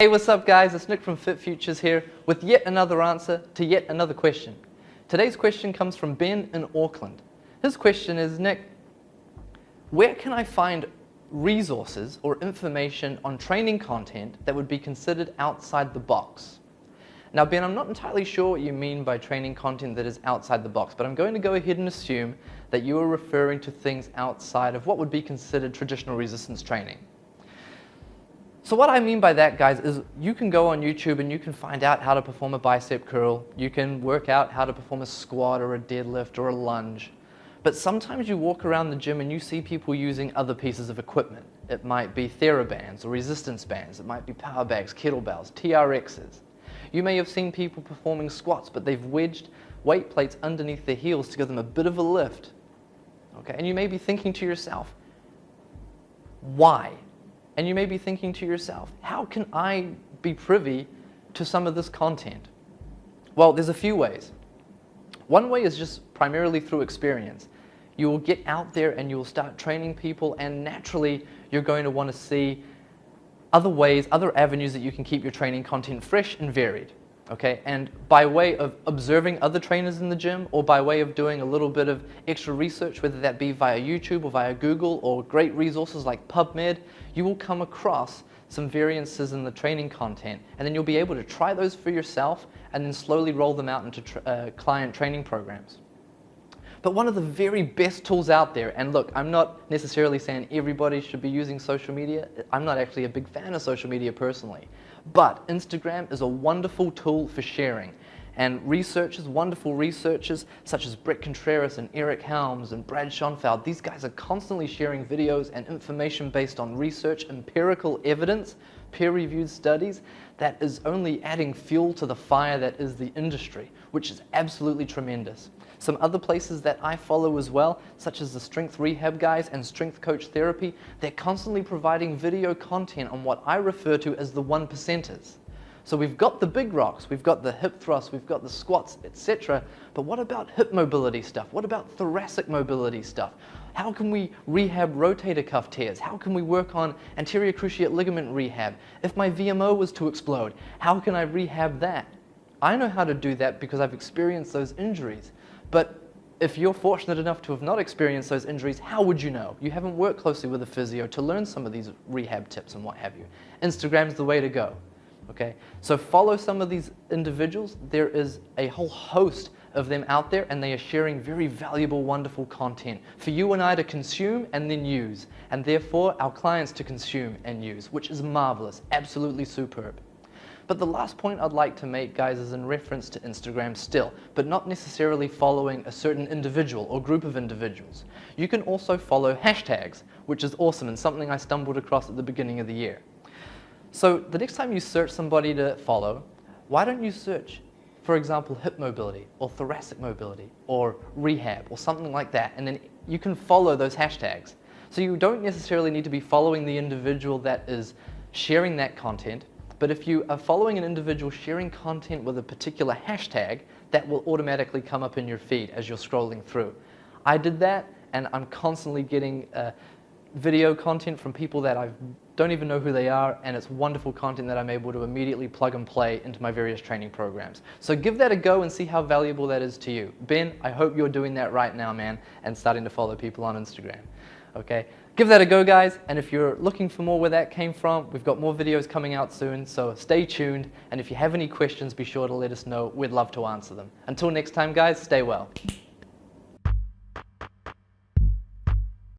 Hey, what's up guys? It's Nick from Fit Futures here with yet another answer to yet another question. Today's question comes from Ben in Auckland. His question is, Nick, where can I find resources or information on training content that would be considered outside the box? Now Ben, I'm not entirely sure what you mean by training content that is outside the box, but I'm going to go ahead and assume that you are referring to things outside of what would be considered traditional resistance training. So what I mean by that, guys, is you can go on YouTube and you can find out how to perform a bicep curl. You can work out how to perform a squat or a deadlift or a lunge. But sometimes you walk around the gym and you see people using other pieces of equipment. It might be TheraBands or resistance bands. It might be power bags, kettlebells, TRXs. You may have seen people performing squats, but they've wedged weight plates underneath their heels to give them a bit of a lift. Okay? And you may be thinking to yourself, why? And you may be thinking to yourself, how can I be privy to some of this content? Well, there's a few ways. One way is just primarily through experience. You will get out there and you will start training people, and naturally you're going to want to see other ways, other avenues that you can keep your training content fresh and varied. Okay? And by way of observing other trainers in the gym, or by way of doing a little bit of extra research, whether that be via YouTube or via Google or great resources like PubMed, you will come across some variances in the training content, and then you'll be able to try those for yourself and then slowly roll them out into client training programs. But one of the very best tools out there, and look, I'm not necessarily saying everybody should be using social media. I'm not actually a big fan of social media personally. But Instagram is a wonderful tool for sharing. And researchers, wonderful researchers, such as Brett Contreras and Eric Helms and Brad Schoenfeld, these guys are constantly sharing videos and information based on research, empirical evidence, peer-reviewed studies, that is only adding fuel to the fire that is the industry, which is absolutely tremendous. Some other places that I follow as well, such as the Strength Rehab guys and Strength Coach Therapy, they're constantly providing video content on what I refer to as the 1%ers. So we've got the big rocks, we've got the hip thrusts, we've got the squats, etc. But what about hip mobility stuff? What about thoracic mobility stuff? How can we rehab rotator cuff tears? How can we work on anterior cruciate ligament rehab? If my VMO was to explode, how can I rehab that? I know how to do that because I've experienced those injuries. But if you're fortunate enough to have not experienced those injuries, how would you know? You haven't worked closely with a physio to learn some of these rehab tips and what have you. Instagram's the way to go. Okay? So follow some of these individuals. There is a whole host of them out there, and they are sharing very valuable, wonderful content for you and I to consume and then use, and therefore our clients to consume and use, which is marvelous, absolutely superb. But the last point I'd like to make, guys, is in reference to Instagram still, but not necessarily following a certain individual or group of individuals. You can also follow hashtags, which is awesome and something I stumbled across at the beginning of the year. So the next time you search somebody to follow, why don't you search, for example, hip mobility or thoracic mobility or rehab or something like that, and then you can follow those hashtags. So you don't necessarily need to be following the individual that is sharing that content, but if you are following an individual sharing content with a particular hashtag, that will automatically come up in your feed as you're scrolling through. I did that, and I'm constantly getting video content from people that I don't even know who they are, and it's wonderful content that I'm able to immediately plug and play into my various training programs. So give that a go and see how valuable that is to you. Ben, I hope you're doing that right now, man, and starting to follow people on Instagram. Okay? Give that a go, guys, and if you're looking for more where that came from, we've got more videos coming out soon, so stay tuned, and if you have any questions, be sure to let us know. We'd love to answer them. Until next time, guys, stay well.